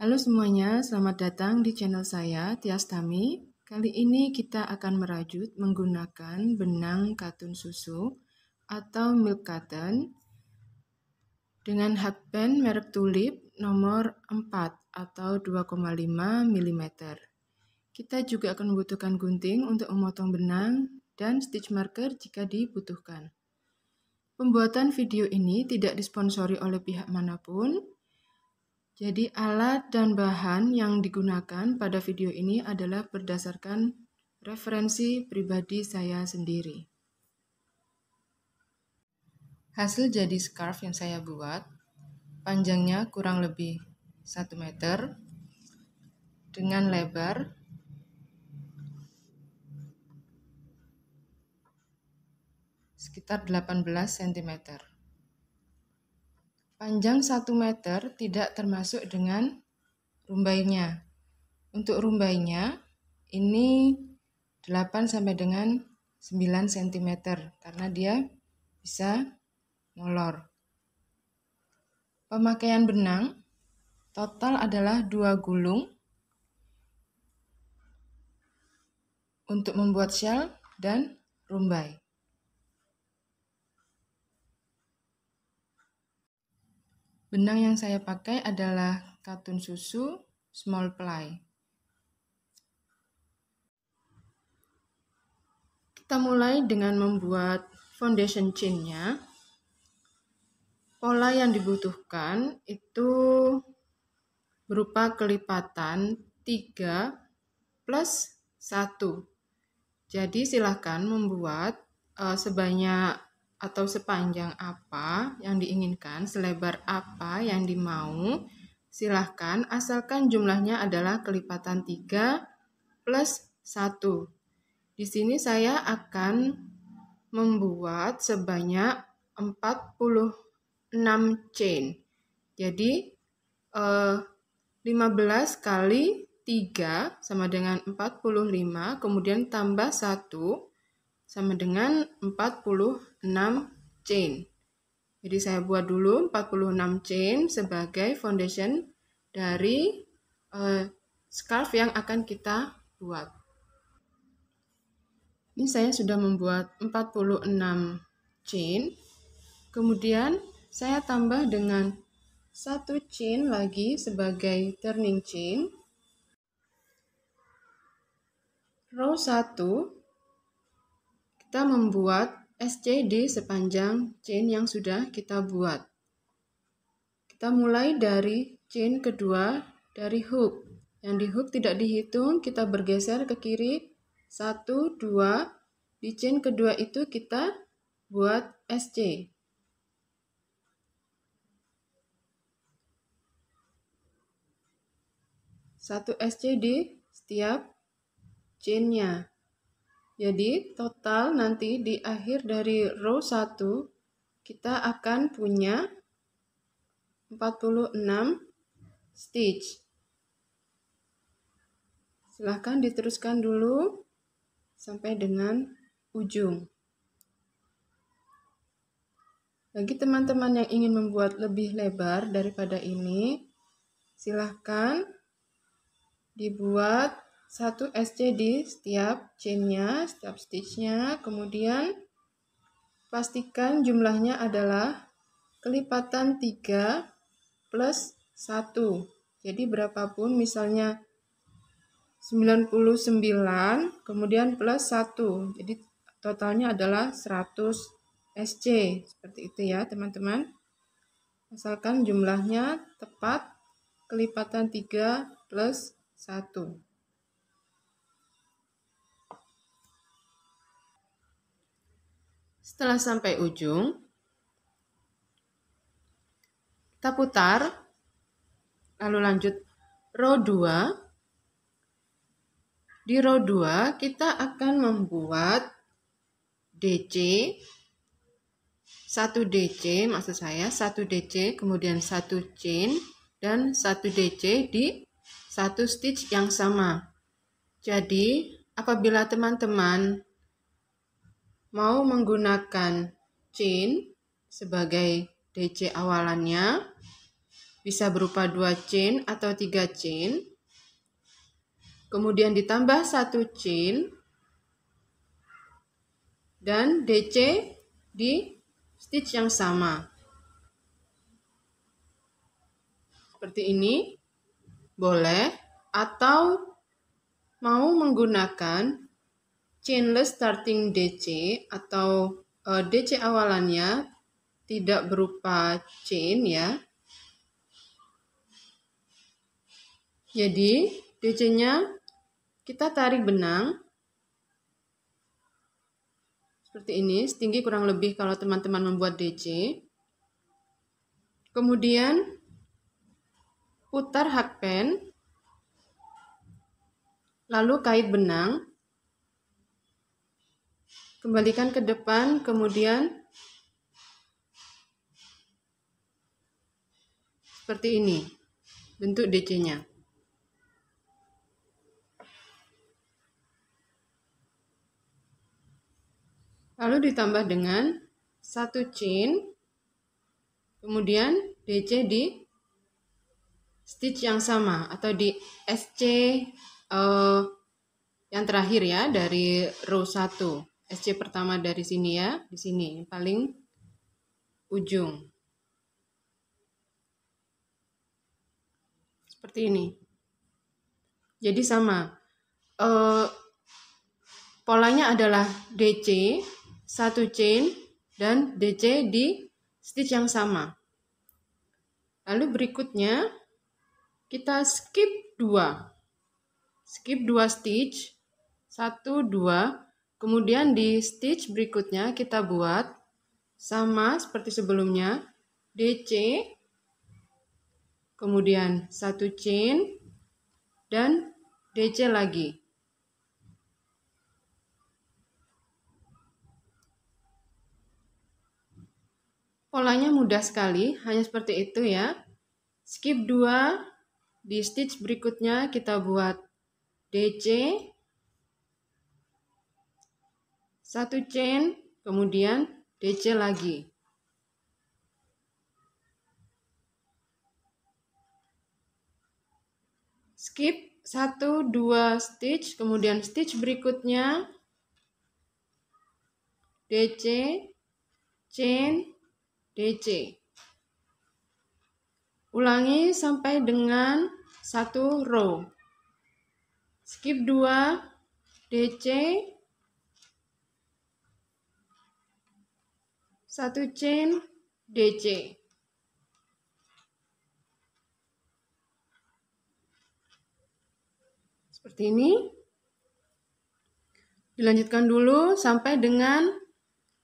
Halo semuanya, selamat datang di channel saya, Tias Tami. Kali ini kita akan merajut menggunakan benang katun susu atau milk cotton dengan hakband merek Tulip nomor 4 atau 2,5 mm. Kita juga akan membutuhkan gunting untuk memotong benang dan stitch marker jika dibutuhkan. Pembuatan video ini tidak disponsori oleh pihak manapun. Jadi alat dan bahan yang digunakan pada video ini adalah berdasarkan referensi pribadi saya sendiri. Hasil jadi scarf yang saya buat, panjangnya kurang lebih 1 meter dengan lebar sekitar 18 cm. Panjang 1 meter tidak termasuk dengan rumbainya. Untuk rumbainya ini 8 sampai dengan 9 cm karena dia bisa molor. Pemakaian benang total adalah 2 gulung untuk membuat shell dan rumbai. Benang yang saya pakai adalah katun susu small ply. Kita mulai dengan membuat foundation chain-nya. Pola yang dibutuhkan itu berupa kelipatan 3 plus 1. Jadi silahkan membuat sebanyak atau sepanjang apa yang diinginkan, selebar apa yang dimau, silahkan asalkan jumlahnya adalah kelipatan 3 plus 1. Di sini saya akan membuat sebanyak 46 chain. Jadi 15 kali 3 sama dengan 45, kemudian tambah 1 sama dengan 46 chain. Jadi saya buat dulu 46 chain sebagai foundation dari scarf yang akan kita buat. Ini saya sudah membuat 46 chain. Kemudian saya tambah dengan 1 chain lagi sebagai turning chain. Row 1 kita membuat SC di sepanjang chain yang sudah kita buat. Kita mulai dari chain kedua dari hook. Yang di hook tidak dihitung, kita bergeser ke kiri 1, 2. Di chain kedua itu kita buat SC. Satu SC di setiap chain-nya. Jadi total nanti di akhir dari row 1 kita akan punya 46 stitch. Silahkan diteruskan dulu sampai dengan ujung. Bagi teman-teman yang ingin membuat lebih lebar daripada ini, silahkan dibuat 1 SC di setiap chain-nya, setiap stitch-nya. Kemudian pastikan jumlahnya adalah kelipatan 3 plus 1. Jadi berapapun, misalnya 99 kemudian plus 1. Jadi totalnya adalah 100 SC. Seperti itu ya teman-teman. Asalkan jumlahnya tepat kelipatan 3 plus 1. Setelah sampai ujung, kita putar, lalu lanjut row 2. Di row 2 kita akan membuat DC, 1 DC maksud saya, 1 DC, kemudian 1 chain, dan 1 DC di 1 stitch yang sama. Jadi apabila teman-teman mau menggunakan chain sebagai DC awalannya, bisa berupa 2 chain atau 3 chain, kemudian ditambah 1 chain, dan DC di stitch yang sama. Seperti ini, boleh, atau mau menggunakan chainless starting DC atau DC awalannya tidak berupa chain ya. Jadi DC-nya kita tarik benang seperti ini, setinggi kurang lebih kalau teman-teman membuat DC. Kemudian putar hakpen, lalu kait benang, kembalikan ke depan, kemudian seperti ini bentuk DC-nya. Lalu ditambah dengan 1 chain, kemudian DC di stitch yang sama atau di SC yang terakhir ya dari row 1. SC pertama dari sini ya, di sini paling ujung. Seperti ini. Jadi sama. Polanya adalah DC, 1 chain, dan DC di stitch yang sama. Lalu berikutnya kita skip 2. Skip 2 stitch, 1, 2. Kemudian di stitch berikutnya kita buat sama seperti sebelumnya, DC, kemudian 1 chain, dan DC lagi. Polanya mudah sekali, hanya seperti itu ya. Skip 2, di stitch berikutnya kita buat DC, 1 chain, kemudian DC lagi. Skip 1, 2 stitch, kemudian stitch berikutnya DC, chain, DC. Ulangi sampai dengan 1 row. Skip 2, DC, 1 chain, DC. Seperti ini. Dilanjutkan dulu sampai dengan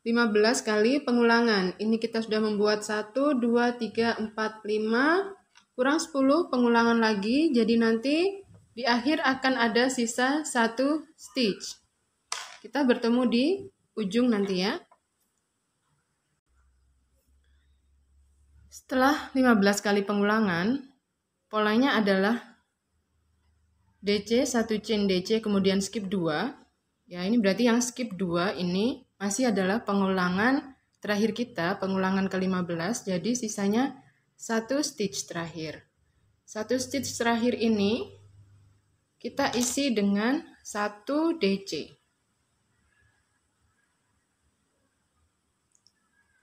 15 kali pengulangan. Ini kita sudah membuat 1, 2, 3, 4, 5, kurang 10 pengulangan lagi. Jadi nanti di akhir akan ada sisa 1 stitch. Kita bertemu di ujung nanti ya. Setelah 15 kali pengulangan, polanya adalah DC, 1 chain DC, kemudian skip 2. Ya, ini berarti yang skip 2 ini masih adalah pengulangan terakhir kita, pengulangan ke-15, jadi sisanya 1 stitch terakhir. 1 stitch terakhir ini kita isi dengan 1 DC.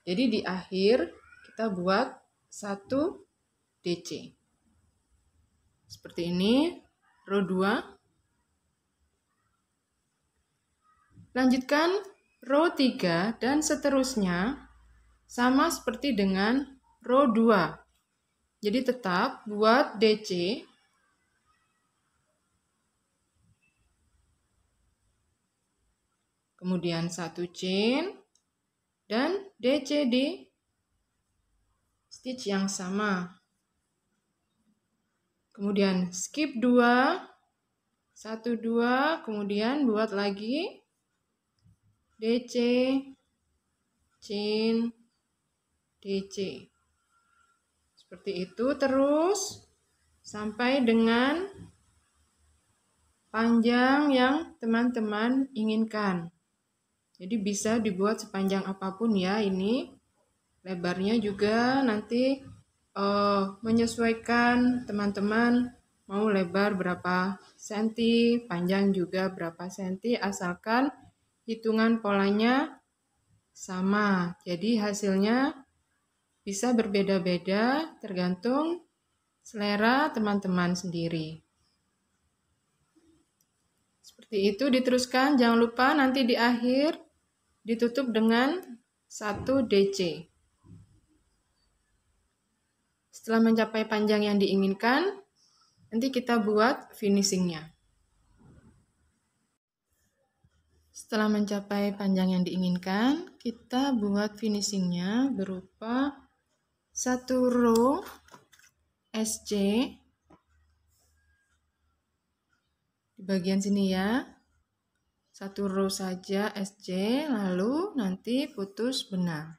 Jadi di akhir kita buat 1 DC. Seperti ini, row 2. Lanjutkan row 3 dan seterusnya sama seperti dengan row 2. Jadi tetap buat DC, kemudian 1 chain, dan DC di stitch yang sama. Kemudian skip 2, 1, 2, kemudian buat lagi DC, chain, DC. Seperti itu terus sampai dengan panjang yang teman-teman inginkan. Jadi bisa dibuat sepanjang apapun ya ini. Lebarnya juga nanti menyesuaikan teman-teman mau lebar berapa senti, panjang juga berapa senti, asalkan hitungan polanya sama. Jadi hasilnya bisa berbeda-beda tergantung selera teman-teman sendiri. Seperti itu diteruskan, jangan lupa nanti di akhir ditutup dengan 1 DC. Setelah mencapai panjang yang diinginkan, nanti kita buat finishingnya. Setelah mencapai panjang yang diinginkan, kita buat finishingnya berupa 1 row SC di bagian sini ya. 1 row saja SC, lalu nanti putus benang.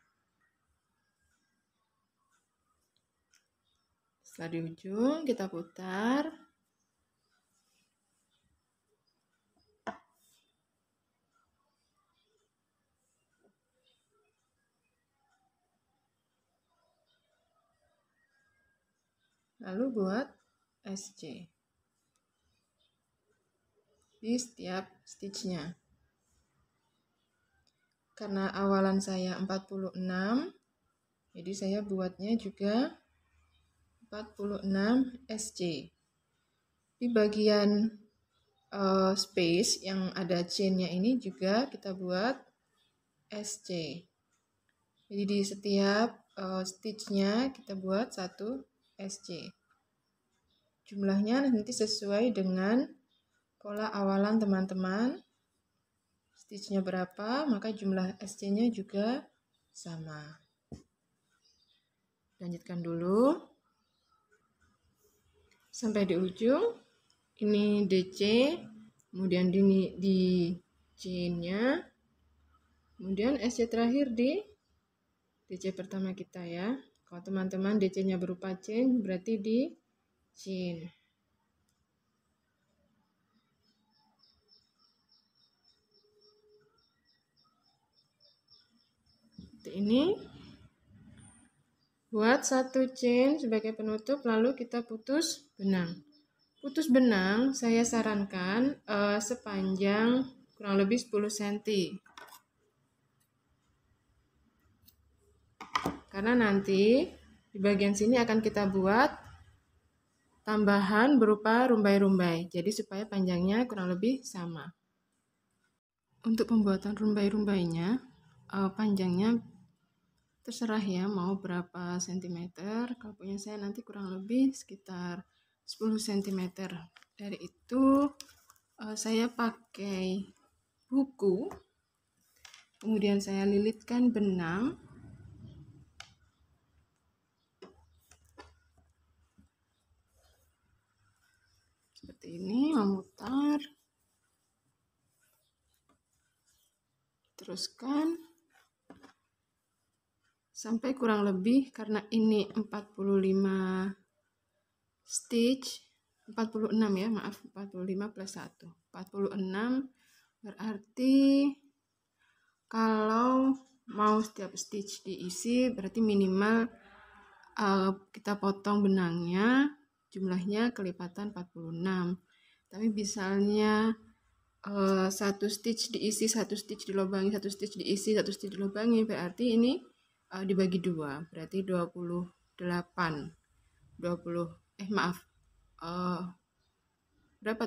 Setelah di ujung kita putar. Lalu buat SC di setiap stitchnya. Karena awalan saya 46, jadi saya buatnya juga 46 SC. Di bagian space yang ada chainnya ini juga kita buat SC. Jadi di setiap stitchnya kita buat 1 SC. Jumlahnya nanti sesuai dengan pola awalan teman-teman. Stitchnya berapa, maka jumlah SC-nya juga sama. Lanjutkan dulu sampai di ujung. Ini DC, kemudian di chain-nya, kemudian SC terakhir di DC pertama kita ya. Kalau teman-teman DC-nya berupa chain, berarti di chain. Seperti ini. Buat 1 chain sebagai penutup, lalu kita putus benang. Putus benang saya sarankan sepanjang kurang lebih 10 cm. Karena nanti di bagian sini akan kita buat tambahan berupa rumbai-rumbai. Jadi supaya panjangnya kurang lebih sama. Untuk pembuatan rumbai-rumbainya, panjangnya terserah ya mau berapa sentimeter. Kalau punya saya nanti kurang lebih sekitar 10 cm. Dari itu saya pakai buku, kemudian saya lilitkan benang. Seperti ini, memutar. Teruskan sampai kurang lebih, karena ini 45 stitch, 46 ya, maaf, 45 plus 1, 46, berarti kalau mau setiap stitch diisi, berarti minimal kita potong benangnya, jumlahnya kelipatan 46. Tapi misalnya 1 stitch diisi, 1 stitch dilubangi, 1 stitch diisi, 1 stitch dilubangi, berarti ini dibagi 2, berarti 28. Berapa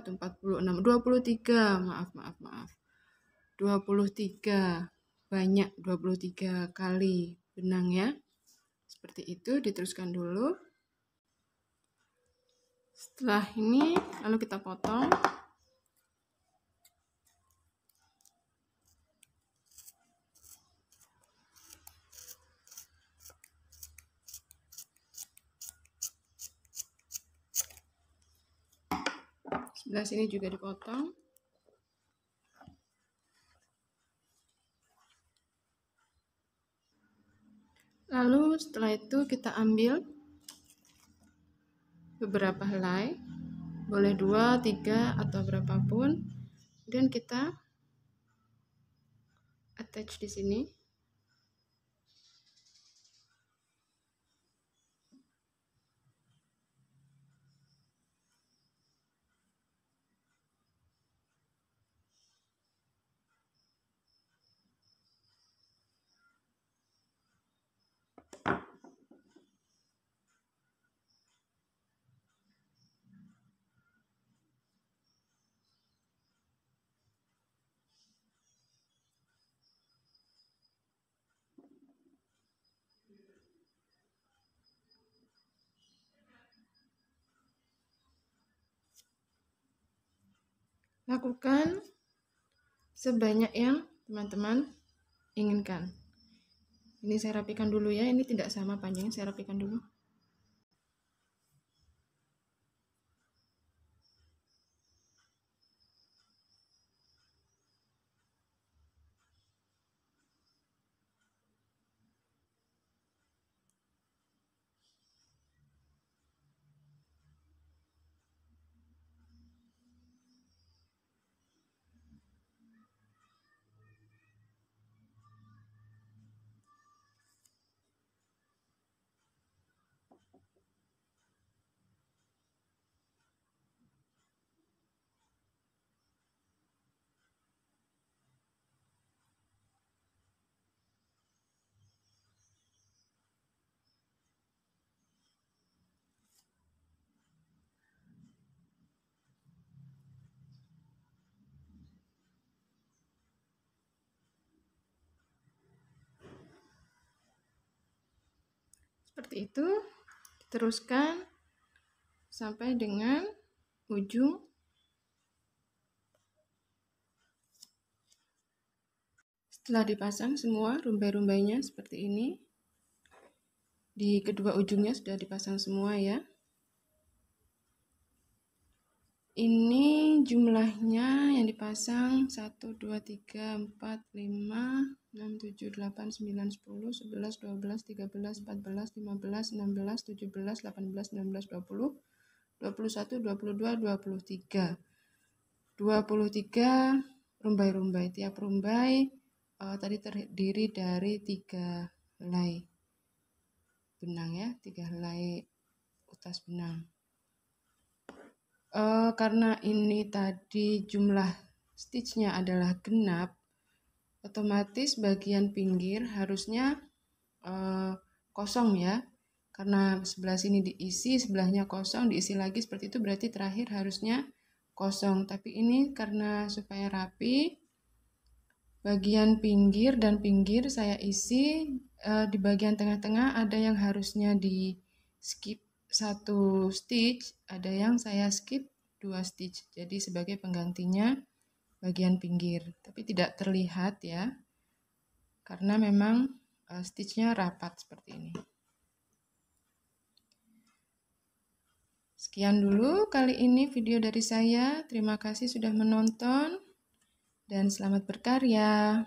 tuh? 46, 23, maaf. 23, banyak 23 kali benang ya. Seperti itu, diteruskan dulu. Setelah ini, lalu kita potong. Sebelah sini juga dipotong. Lalu setelah itu kita ambil beberapa helai, boleh 2, 3 atau berapapun. Kemudian kita attach di sini. Lakukan sebanyak yang teman-teman inginkan. Ini saya rapikan dulu ya, ini tidak sama panjangnya, saya rapikan dulu. Seperti itu, teruskan sampai dengan ujung. Setelah dipasang semua rumbai-rumbainya seperti ini, di kedua ujungnya sudah dipasang semua ya. Ini jumlahnya yang dipasang 1, 2, 3, 4, 5, 6, 7, 8, 9, 10, 11, 12, 13, 14, 15, 16, 17, 18, 19, 20, 21, 22, 23. 23 rumbai-rumbai. Tiap rumbai tadi terdiri dari 3 helai benang ya, 3 helai utas benang. Karena ini tadi jumlah stitchnya adalah genap, otomatis bagian pinggir harusnya kosong ya. Karena sebelah sini diisi, sebelahnya kosong, diisi lagi seperti itu, berarti terakhir harusnya kosong. Tapi ini karena supaya rapi, bagian pinggir dan pinggir saya isi, di bagian tengah-tengah ada yang harusnya di skip 1 stitch, ada yang saya skip 2 stitch. Jadi sebagai penggantinya bagian pinggir, tapi tidak terlihat ya, karena memang stitchnya rapat seperti ini. Sekian dulu kali ini video dari saya. Terima kasih sudah menonton dan selamat berkarya.